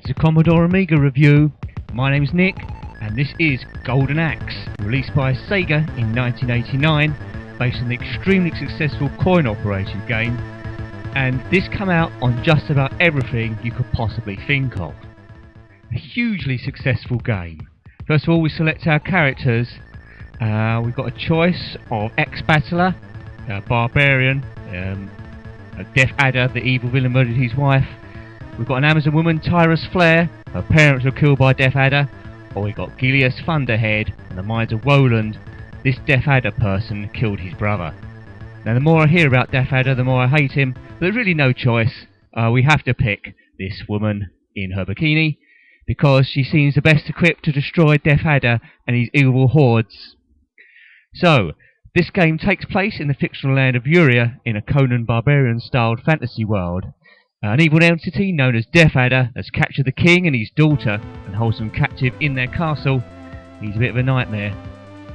It's a Commodore Amiga review. My name's Nick, and this is Golden Axe, released by Sega in 1989, based on the extremely successful coin-operated game, and this came out on just about everything you could possibly think of. A hugely successful game. First of all, we select our characters. We've got a choice of ex-battler, a barbarian, a Death Adder, the evil villain murdered his wife. We've got an Amazon woman, Tyrus Flare, her parents were killed by Death Adder. Or we've got Gilius Thunderhead, and the mines of Woland. This Death Adder person killed his brother. Now, the more I hear about Death Adder, the more I hate him. But there's really no choice. We have to pick this woman in her bikini, because she seems the best equipped to destroy Death Adder and his evil hordes. So, this game takes place in the fictional land of Uria, in a Conan Barbarian-styled fantasy world. An evil entity known as Death Adder has captured the king and his daughter and holds them captive in their castle. He's a bit of a nightmare.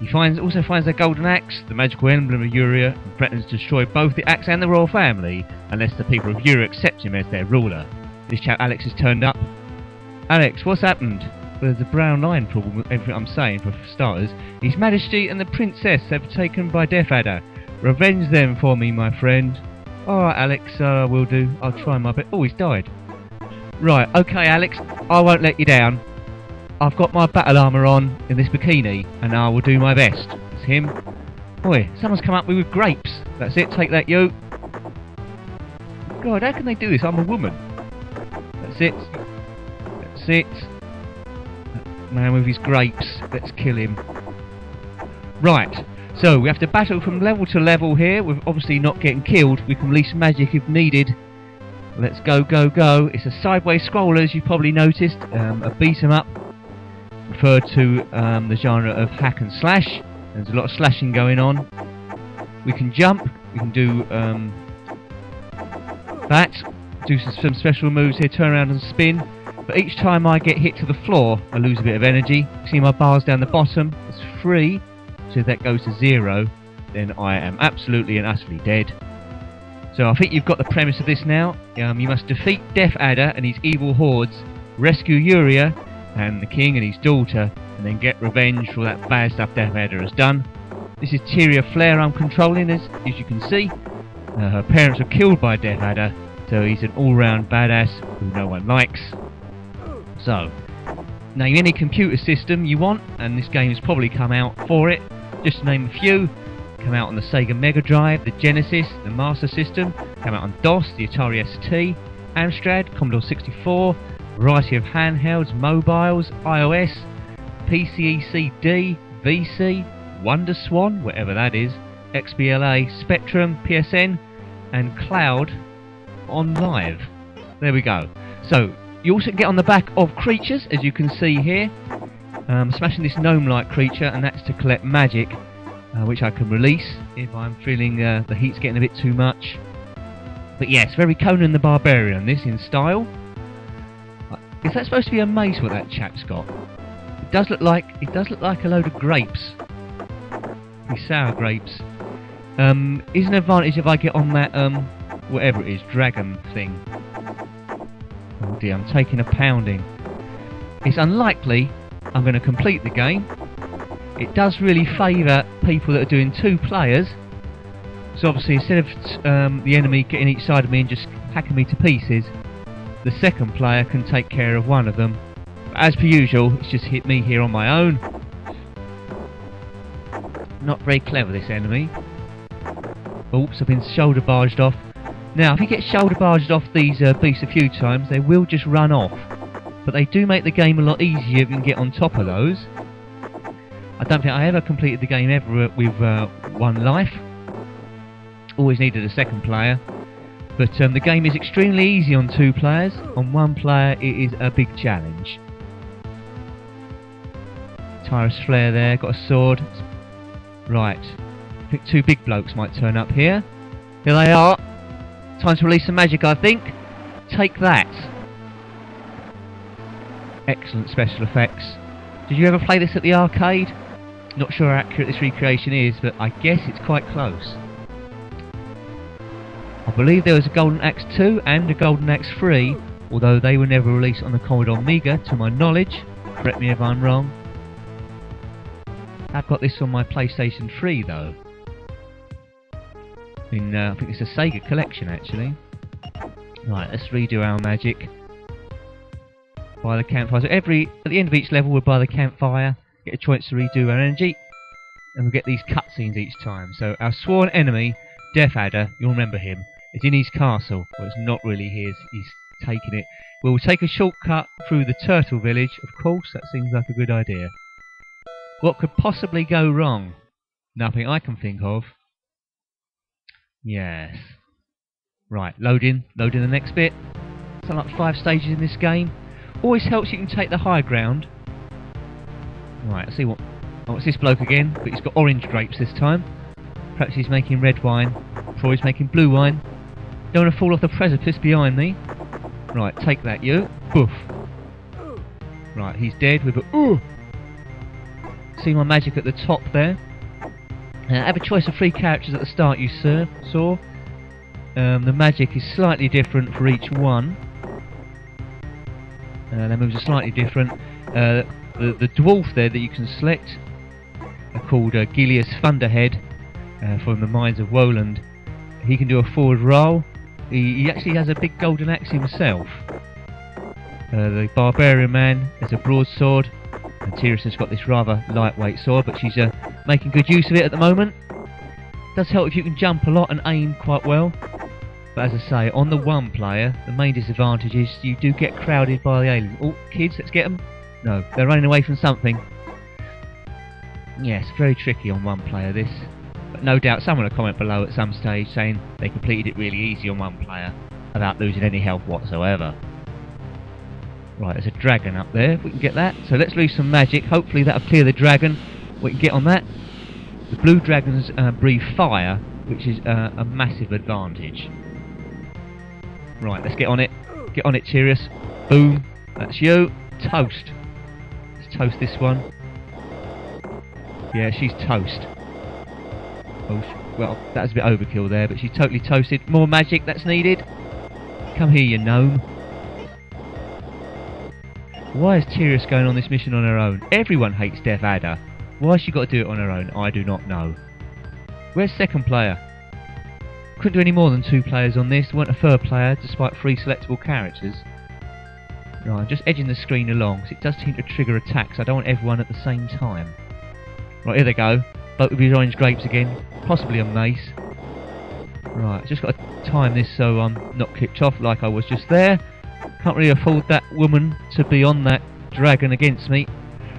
He also finds their golden axe, the magical emblem of Uria, and threatens to destroy both the axe and the royal family unless the people of Uria accept him as their ruler. This chap Alex has turned up. Alex, what's happened? There's a brown line problem with everything I'm saying, for starters. His Majesty and the Princess have been taken by Death Adder. Revenge them for me, my friend. Alright, Alex, will do. I'll try my best. Oh, he's died. Right, okay, Alex, I won't let you down. I've got my battle armour on in this bikini, and I will do my best. It's him. Boy, someone's come up with me with grapes. That's it, take that, you. God, how can they do this? I'm a woman. That's it. That's it. That man with his grapes. Let's kill him. Right. So, we have to battle from level to level here, with obviously not getting killed. We can release magic if needed. Let's go, go, go. It's a sideways scroller, as you probably noticed. A beat 'em up, referred to the genre of hack and slash. There's a lot of slashing going on. We can jump, we can do that, do some special moves here, turn around and spin. But each time I get hit to the floor, I lose a bit of energy. See my bars down the bottom, it's free. So if that goes to 0, then I am absolutely and utterly dead. So I think you've got the premise of this now. You must defeat Death Adder and his evil hordes, rescue Uria and the king and his daughter, and then get revenge for that bad stuff Death Adder has done. This is Tyria Flare I'm controlling, as you can see. Her parents were killed by Death Adder, so he's an all-round badass who no one likes. So, name any computer system you want, and this game has probably come out for it. Just to name a few, come out on the Sega Mega Drive, the Genesis, the Master System, came out on DOS, the Atari ST, Amstrad, Commodore 64, variety of handhelds, mobiles, iOS, PCECD, VC, WonderSwan, whatever that is, XBLA, Spectrum, PSN, and Cloud on Live. There we go. So, you also get on the back of creatures, as you can see here. Smashing this gnome-like creature, and that's to collect magic, which I can release if I'm feeling the heat's getting a bit too much. But yes, very Conan the Barbarian, this in style. Is that supposed to be a mace what that chap's got? It does look like a load of grapes. These sour grapes. Is an advantage if I get on that whatever it is, dragon thing. Oh dear, I'm taking a pounding. It's unlikely I'm going to complete the game. It does really favour people that are doing 2 players. So obviously, instead of the enemy getting each side of me and just hacking me to pieces, the second player can take care of one of them. But as per usual, it's just hit me here on my own. Not very clever, this enemy. Oops, I've been shoulder barged off. Now, if you get shoulder barged off these beasts a few times, they will just run off. But they do make the game a lot easier if you can get on top of those. I don't think I ever completed the game ever with 1 life. Always needed a second player. But the game is extremely easy on 2 players. On 1 player it is a big challenge. Tyrus Flare there, got a sword. Right. I think 2 big blokes might turn up here. Here they are. Time to release some magic, I think. Take that. Excellent special effects. Did you ever play this at the arcade? Not sure how accurate this recreation is, but I guess it's quite close. I believe there was a Golden Axe 2 and a Golden Axe 3, although they were never released on the Commodore AMIGA to my knowledge. Correct me if I'm wrong. I've got this on my PlayStation 3 though. I think it's a Sega collection actually. Right, let's redo our magic. By the campfire. So at the end of each level we'll buy the campfire, get a chance to redo our energy, and we'll get these cutscenes each time. So our sworn enemy, Death Adder, you'll remember him, is in his castle. Well, it's not really his, he's taken it. We'll take a shortcut through the turtle village, of course, that seems like a good idea. What could possibly go wrong? Nothing I can think of. Yes. Right, loading the next bit. Something like 5 stages in this game. Always helps you can take the high ground. Right, let's see what... Oh, it's this bloke again, but he's got orange grapes this time. Perhaps he's making red wine. Probably he's making blue wine. Don't want to fall off the precipice behind me. Right, take that, you. Boof. Right, he's dead with a... Ooh! See my magic at the top there. Have a choice of 3 characters at the start you saw. The magic is slightly different for each one. Their moves are slightly different. The dwarf there that you can select are called Gilius Thunderhead from the Mines of Woland. He can do a forward roll. He actually has a big golden axe himself. The Barbarian Man has a broadsword, and Tyrus's got this rather lightweight sword, but she's making good use of it at the moment. Does help if you can jump a lot and aim quite well. But as I say, on the one player, the main disadvantage is you do get crowded by the aliens. Oh, kids, let's get them. No, they're running away from something. Yes, very tricky on one player this. But no doubt someone will comment below at some stage saying they completed it really easy on one player without losing any health whatsoever. Right, there's a dragon up there, if we can get that. So let's lose some magic, hopefully that'll clear the dragon. We can get on that. The blue dragons breathe fire, which is a massive advantage. Right, let's get on it. Get on it, Tyrus. Boom. That's you. Toast. Let's toast this one. Yeah, she's toast. Oh, well, that was a bit overkill there, but she's totally toasted. More magic that's needed. Come here, you gnome. Why is Tyrus going on this mission on her own? Everyone hates Death Adder. Why has she got to do it on her own? I do not know. Where's second player? Couldn't do any more than 2 players on this. Weren't a third player, despite 3 selectable characters. Right, I'm just edging the screen along, because it does seem to trigger attacks. I don't want everyone at the same time. Right, here they go. Both with his orange grapes again. Possibly a mace. Right, just got to time this so I'm not kicked off like I was just there. Can't really afford that woman to be on that dragon against me.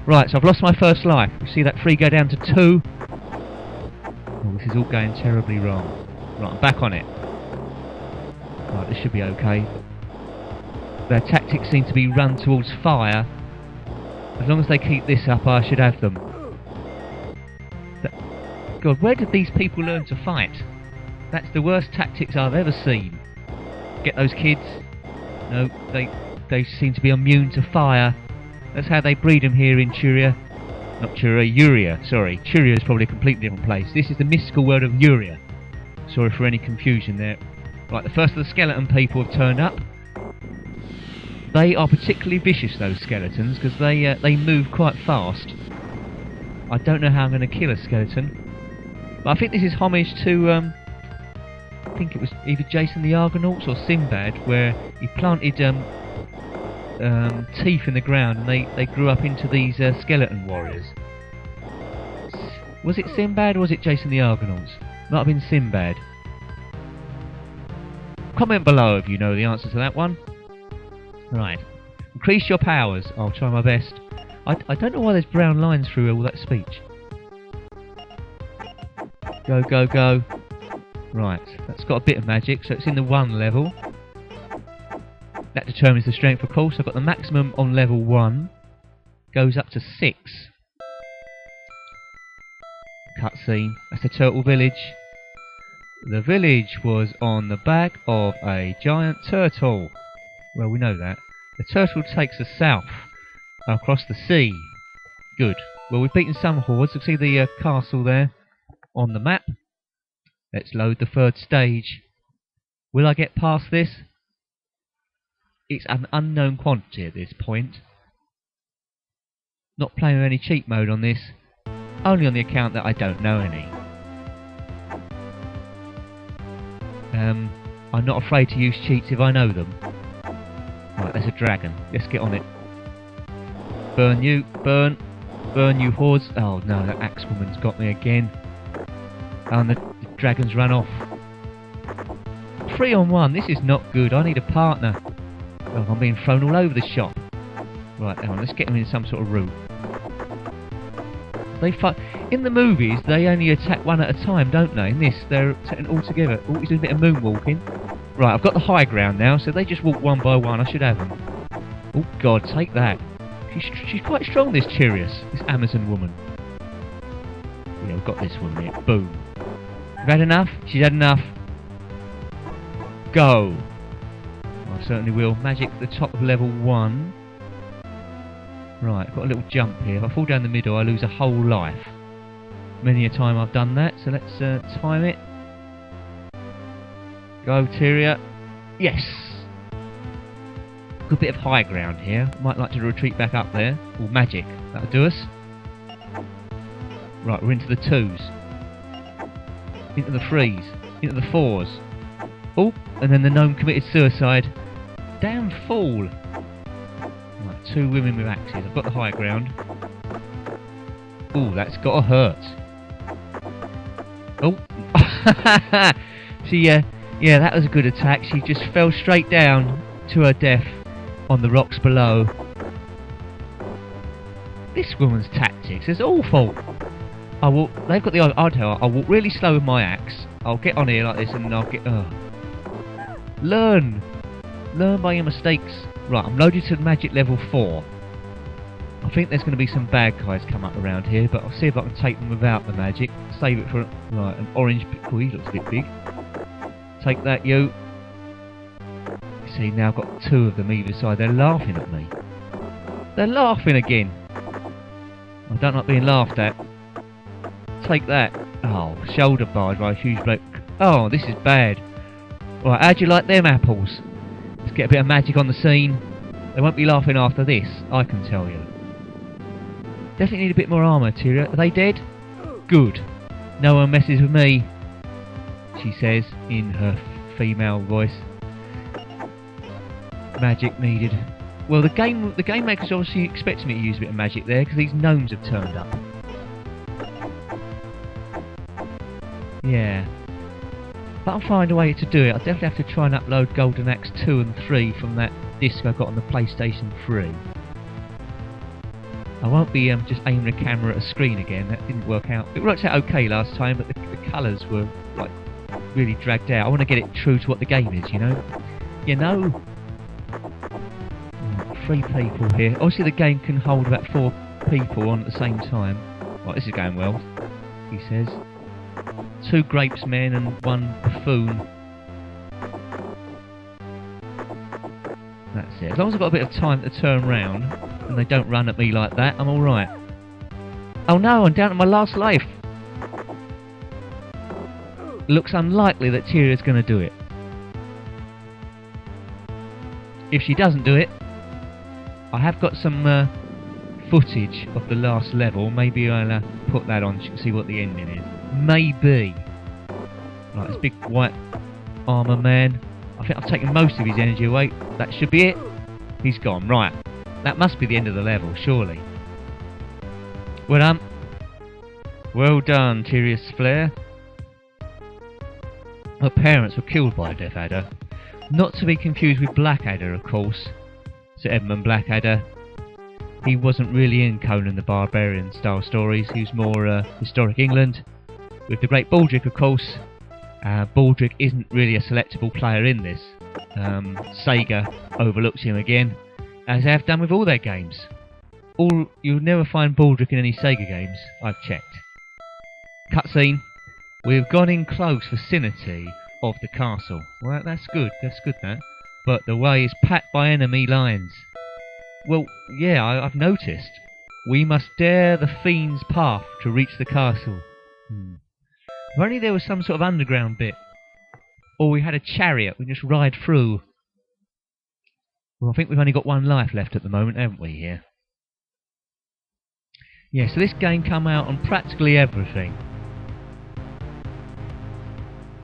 Right, so I've lost my first life. You see that 3 go down to 2. Oh, this is all going terribly wrong. Right, I'm back on it. Right, this should be okay. Their tactics seem to be run towards fire. As long as they keep this up, I should have them. God, where did these people learn to fight? That's the worst tactics I've ever seen. Get those kids. No, they seem to be immune to fire. That's how they breed them here in Turia. Not Turia, Uria, sorry. Turia is probably a completely different place. This is the mystical world of Uria. Sorry for any confusion there. Right, the first of the skeleton people have turned up. They are particularly vicious, those skeletons, because they move quite fast. I don't know how I'm going to kill a skeleton. But I think this is homage to, I think it was either Jason the Argonauts or Sinbad, where he planted teeth in the ground and they grew up into these skeleton warriors. Was it Sinbad or was it Jason the Argonauts? Might have been Sinbad. Comment below if you know the answer to that one. Right. Increase your powers. I'll try my best. I don't know why there's brown lines through all that speech. Go, go, go. Right. That's got a bit of magic, so it's in the 1 level. That determines the strength, of course. I've got the maximum on level 1. Goes up to 6. Cutscene. That's the turtle village. The village was on the back of a giant turtle. Well, we know that. The turtle takes us south, across the sea. Good. Well, we've beaten some hordes. You see the castle there on the map. Let's load the 3rd stage. Will I get past this? It's an unknown quantity at this point. Not playing with any cheat mode on this, only on the account that I don't know any. I'm not afraid to use cheats if I know them. Right, there's a dragon. Let's get on it. Burn you, burn you hordes. Oh no, that axe woman's got me again. Oh, and the dragon's run off. 3 on 1, this is not good. I need a partner. Oh, I'm being thrown all over the shop. Right, hang on, let's get them in some sort of route. They fight. In the movies, they only attack one at a time, don't they? In this, they're attacking all together. Oh, he's doing a bit of moonwalking. Right, I've got the high ground now, so they just walk one by one. I should have them. Oh God, take that. She's quite strong, this Chirius, this Amazon woman. Yeah, we've got this one here. Boom. You've had enough? She's had enough. Go. I certainly will. Magic at the top of level 1. Right, I've got a little jump here. If I fall down the middle, I lose a whole life. Many a time I've done that, so let's time it. Go, Tyria. Yes! Good bit of high ground here. Might like to retreat back up there. Or magic. That'll do us. Right, we're into the 2s. Into the 3s. Into the 4s. Oh, and then the gnome committed suicide. Damn fool! Right, 2 women with axes. I've got the high ground. Oh, that's gotta hurt. Oh! Yeah, that was a good attack. She just fell straight down to her death on the rocks below. This woman's tactics is awful. They've got the... I'll walk really slow with my axe. I'll get on here like this and then I'll get... Learn by your mistakes. Right, I'm loaded to magic level 4. I think there's going to be some bad guys come up around here, but I'll see if I can take them without the magic. Save it for... Right, an orange... Oh, he looks a bit big. Take that, you. You see, now I've got 2 of them either side. They're laughing at me. They're laughing again. I don't like being laughed at. Take that. Oh, shoulder barred by a huge bloke. Oh, this is bad. Right, how'd you like them apples? Let's get a bit of magic on the scene. They won't be laughing after this, I can tell you. Definitely need a bit more armour, Tyria. Are they dead? Good. No one messes with me, she says in her female voice. Magic needed. Well, the game makers obviously expected me to use a bit of magic there because these gnomes have turned up. Yeah. But I'll find a way to do it. I'll definitely have to try and upload Golden Axe 2 and 3 from that disc I got on the PlayStation 3. I won't be just aiming the camera at a screen again. That didn't work out. It worked out okay last time, but the colours were like really dragged out. I want to get it true to what the game is, you know? You know? 3 people here. Obviously the game can hold about 4 people on at the same time. Right, this is going well, he says. 2 grapes men and 1 buffoon. That's it. As long as I've got a bit of time to turn round and they don't run at me like that, I'm alright. Oh no, I'm down to my last life. Looks unlikely that Tyria's going to do it. If she doesn't do it, I have got some footage of the last level. Maybe I'll put that on so you can see what the ending is. Maybe. Right, this big white armour man. I think I've taken most of his energy away. That should be it. He's gone. Right. That must be the end of the level, surely. Well done. Well done, Tyrius Flare. Her parents were killed by a Death Adder. Not to be confused with Blackadder, of course. Sir Edmund Blackadder. He wasn't really in Conan the Barbarian style stories. He was more historic England. With the great Baldric, of course. Baldric isn't really a selectable player in this. Sega overlooks him again, as they have done with all their games. You'll never find Baldric in any Sega games, I've checked. Cutscene. We've gone in close vicinity of the castle. Well, that's good that. But the way is packed by enemy lines. Well, yeah, I've noticed. We must dare the fiend's path to reach the castle. If only there was some sort of underground bit. Or we had a chariot we just ride through. Well, I think we've only got one life left at the moment, haven't we, here? Yeah, so this game come out on practically everything.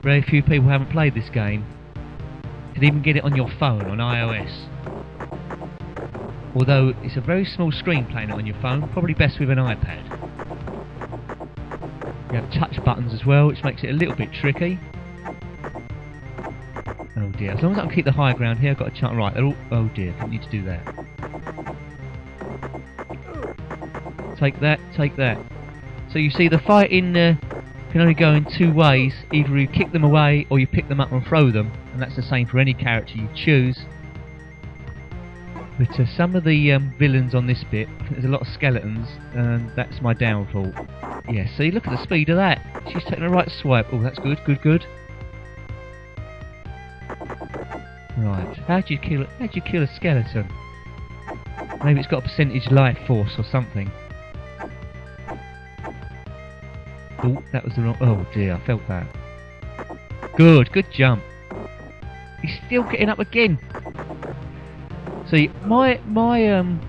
Very few people haven't played this game. You can even get it on your phone, on iOS. Although it's a very small screen playing it on your phone, probably best with an iPad. You have touch buttons as well, which makes it a little bit tricky. Oh dear, as long as I can keep the high ground here, I've got a chance. Right, they're all... Oh dear, I need to do that. Take that, take that. So you see the fighting can only go in two ways. Either you kick them away or you pick them up and throw them. And that's the same for any character you choose. But some of the villains on this bit, I think there's a lot of skeletons, and that's my downfall. Yeah, see, look at the speed of that. She's taking a right swipe. Oh, that's good, good, good. Right, how'd you kill a skeleton? Maybe it's got a percentage life force or something. Oh, that was the wrong... Oh dear, I felt that. Good, good jump. He's still getting up again. See, my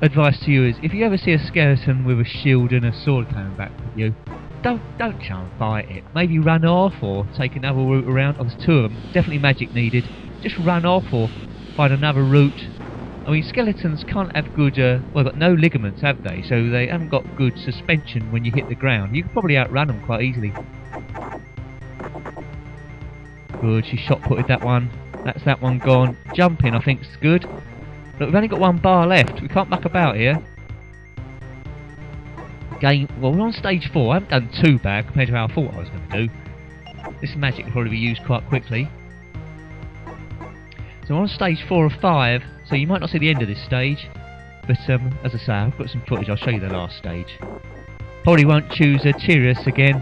advice to you is, if you ever see a skeleton with a shield and a sword coming back at you, don't try and fight it. Maybe run off or take another route around. Oh, there's two of them. Definitely magic needed. Just run off or find another route. I mean, skeletons can't have good... well, they've got no ligaments, have they? So they haven't got good suspension when you hit the ground. You can probably outrun them quite easily. Good, she shot-putted that one. That's that one gone. Jumping, I think, is good. Look, we've only got one bar left. We can't muck about here. Game... Well, we're on stage 4. I haven't done too bad compared to how I thought I was going to do. This magic will probably be used quite quickly. So we're on stage 4 of 5. So you might not see the end of this stage. But, as I say, I've got some footage. I'll show you the last stage. Probably won't choose a Tyrius again.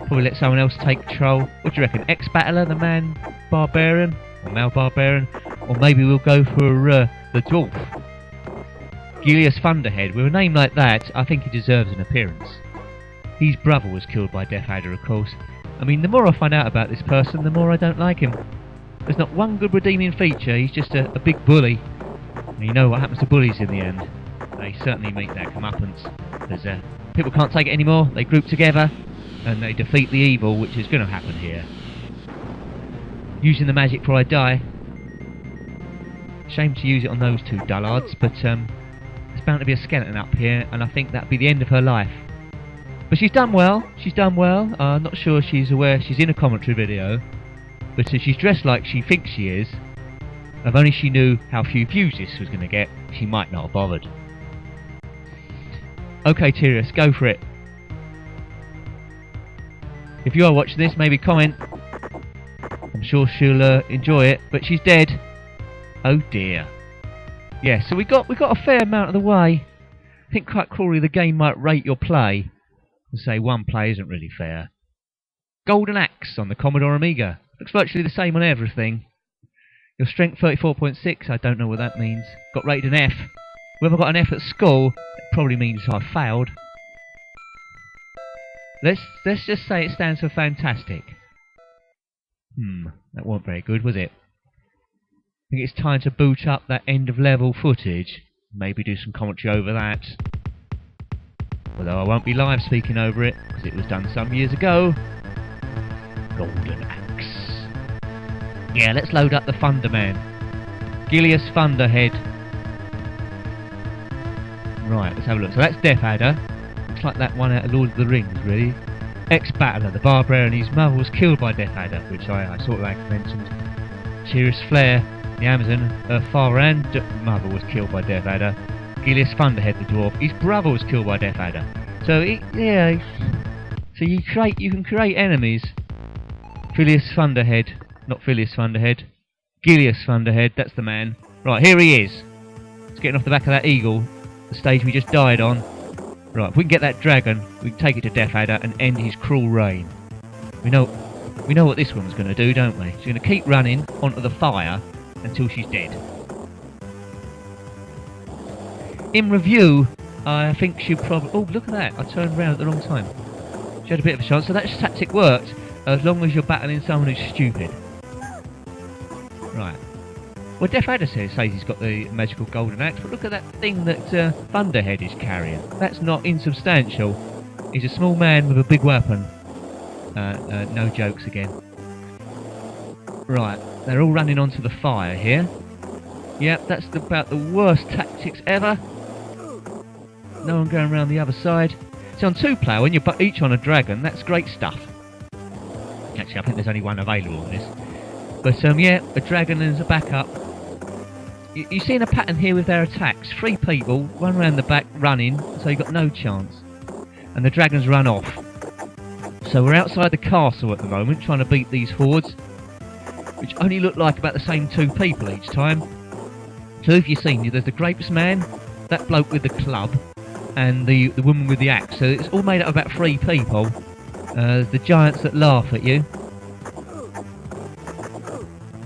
Probably let someone else take control. What do you reckon? Ex-battler, the man barbarian? Or male barbarian? Or maybe we'll go for the dwarf. Gilius Thunderhead. With a name like that, I think he deserves an appearance. His brother was killed by Death Adder, of course. I mean, the more I find out about this person, the more I don't like him. There's not one good redeeming feature. He's just a big bully. And you know what happens to bullies in the end. They certainly meet their comeuppance. Because people can't take it anymore. They group together and they defeat the evil, which is going to happen here. Using the magic before I die. Shame to use it on those two dullards, but there's bound to be a skeleton up here, and I think that'd be the end of her life. But she's done well. She's done well. I'm not sure she's aware she's in a commentary video, but she's dressed like she thinks she is. If only she knew how few views this was going to get, she might not have bothered. Okay, Tyrius, go for it. If you are watching this, maybe comment. I'm sure she'll enjoy it, but she's dead. Oh dear. Yeah, so we got a fair amount of the way. I think quite cruelly the game might rate your play and say one play isn't really fair. Golden Axe on the Commodore Amiga. Looks virtually the same on everything. Your strength 34.6, I don't know what that means. Got rated an F. Whoever got an F at school, it probably means I failed. Let's just say it stands for fantastic. That wasn't very good, was it? I think it's time to boot up that end of level footage. Maybe do some commentary over that. Although I won't be live speaking over it, because it was done some years ago. Golden Axe. Yeah, let's load up the Thunderman. Gilius Thunderhead. Right, let's have a look. So that's Death Adder. Looks like that one out of Lord of the Rings, really. Ex-battler, the barbarian, his mother was killed by Death Adder, which I sort of like mentioned. Tyrius Flare, the Amazon, her father and mother was killed by Death Adder. Gilius Thunderhead, the dwarf, his brother was killed by Death Adder. So yeah, so you can create enemies. Phileas Thunderhead, not Phileas Thunderhead, Gilius Thunderhead, that's the man. Right, here he is. He's getting off the back of that eagle, the stage we just died on. Right, if we can get that dragon, we can take it to Death Adder and end his cruel reign. We know what this one's going to do, don't we? She's going to keep running onto the fire until she's dead. In review, I think she'll probably... Oh, look at that. I turned around at the wrong time. She had a bit of a chance. So that tactic worked as long as you're battling someone who's stupid. Right. Well, Death Adder says he's got the magical golden axe, but look at that thing that Thunderhead is carrying. That's not insubstantial. He's a small man with a big weapon. No jokes again. Right, they're all running onto the fire here. Yep, that's about the worst tactics ever. No one going around the other side. It's on 2-player when you're each on a dragon. That's great stuff. Actually, I think there's only one available on this. But yeah, a dragon as a backup. You're seeing a pattern here with their attacks. 3 people, one around the back running, so you've got no chance. And the dragons run off. So we're outside the castle at the moment, trying to beat these hordes, which only look like about the same 2 people each time. So if you've seen, there's the grapes man, that bloke with the club, and the woman with the axe. So it's all made up of about 3 people. The giants that laugh at you.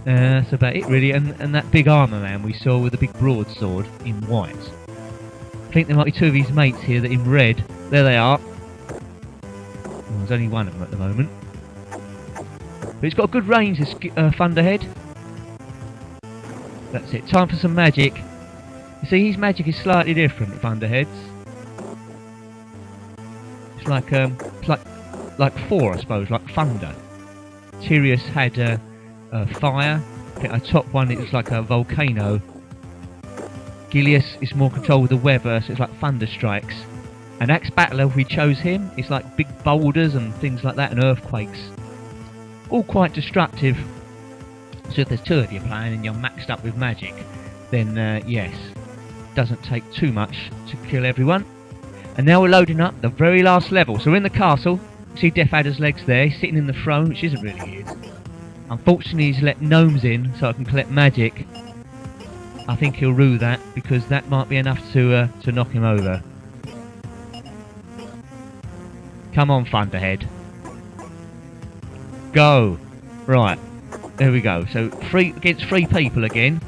That's about it really, and that big armour man we saw with the big broadsword in white. I think there might be 2 of his mates here that in red. There they are. Well, there's only one of them at the moment. But it's got a good range, this Thunderhead. That's it. Time for some magic. You see, his magic is slightly different, Thunderhead's. It's like 4, I suppose, like thunder. Tyrius had fire. I think our top one is like a volcano. Gilius is more controlled with the weather, so it's like thunder strikes. And Axe Battler, if we chose him, it's like big boulders and things like that, and earthquakes. All quite destructive. So if there's 2 of you playing and you're maxed up with magic, then yes, doesn't take too much to kill everyone. And now we're loading up the very last level. So we're in the castle. You see Death Adder's legs there. He's sitting in the throne, which isn't really his. Unfortunately, he's let gnomes in so I can collect magic. I think he'll rue that, because that might be enough to knock him over. Come on, Thunderhead. Go. Right. There we go. So 3 against 3 people again.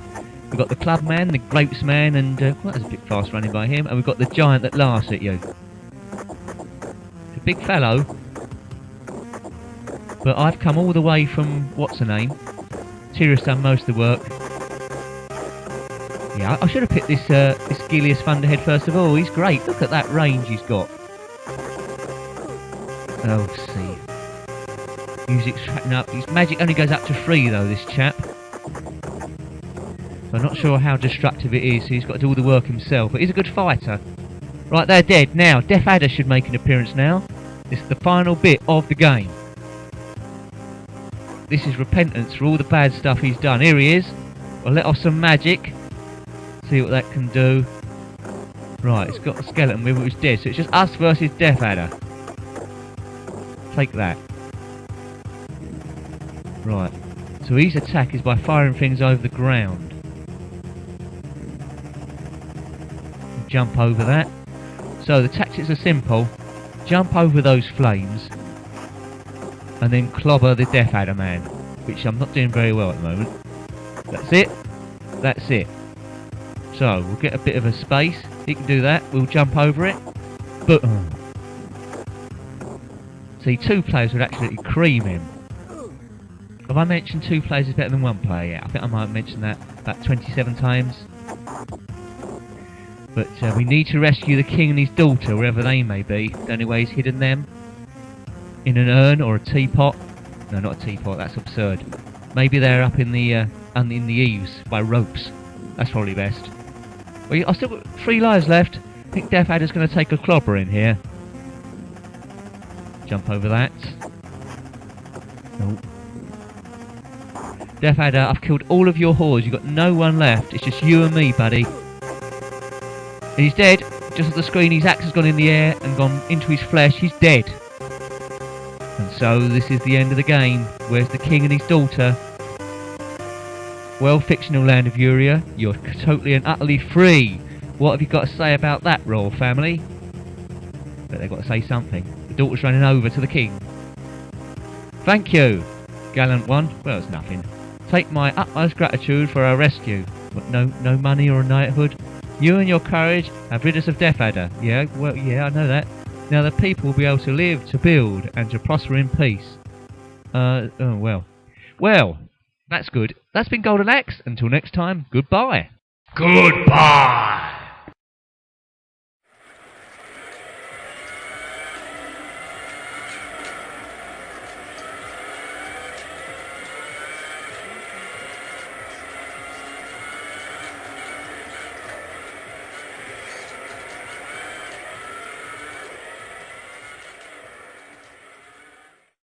We've got the club man, the grapes man, and well, there's a bit fast running by him. And we've got the giant that laughs at you. It's a big fellow. But I've come all the way from, what's her name? Tyrius done most of the work. Yeah, I should have picked this Gilius Thunderhead first of all. He's great. Look at that range he's got. Oh, see. Music's tracking up. His magic only goes up to 3 though, this chap. So I'm not sure how destructive it is, so he's got to do all the work himself. But he's a good fighter. Right, they're dead. Now, Death Adder should make an appearance now. This is the final bit of the game. This is repentance for all the bad stuff he's done. Here he is. I'll let off some magic. See what that can do. Right, it's got a skeleton with it, which is dead. So it's just us versus Death Adder. Take that. Right. So his attack is by firing things over the ground. Jump over that. So the tactics are simple. Jump over those flames. And then clobber the Death Adder man. Which I'm not doing very well at the moment. That's it. That's it. So we'll get a bit of a space. He can do that. We'll jump over it. But see, 2 players would absolutely cream him. Have I mentioned 2 players is better than 1 player? Yeah, I think I might have mentioned that about 27 times. But we need to rescue the king and his daughter, wherever they may be. The only way he's hidden them. In an urn or a teapot. No, not a teapot, that's absurd. Maybe they're up in the eaves by ropes. That's probably best. Well, I've still got 3 lives left. I think Death Adder's going to take a clobber in here. Jump over that. Nope. Death Adder, I've killed all of your hordes. You've got no one left. It's just you and me, buddy. He's dead. Just at the screen, his axe has gone in the air and gone into his flesh. He's dead. And so this is the end of the game. Where's the king and his daughter? Well, fictional land of Uria, you're totally and utterly free. What have you got to say about that, royal family? But they've got to say something. The daughter's running over to the king. Thank you, gallant one. Well, it's nothing. Take my utmost gratitude for our rescue. But no money or knighthood. You and your courage have rid us of Death Adder. Yeah, well, yeah, I know that. Now the people will be able to live, to build, and to prosper in peace. Oh, well. Well, That's good. That's been Golden Axe. Until next time, goodbye. Goodbye.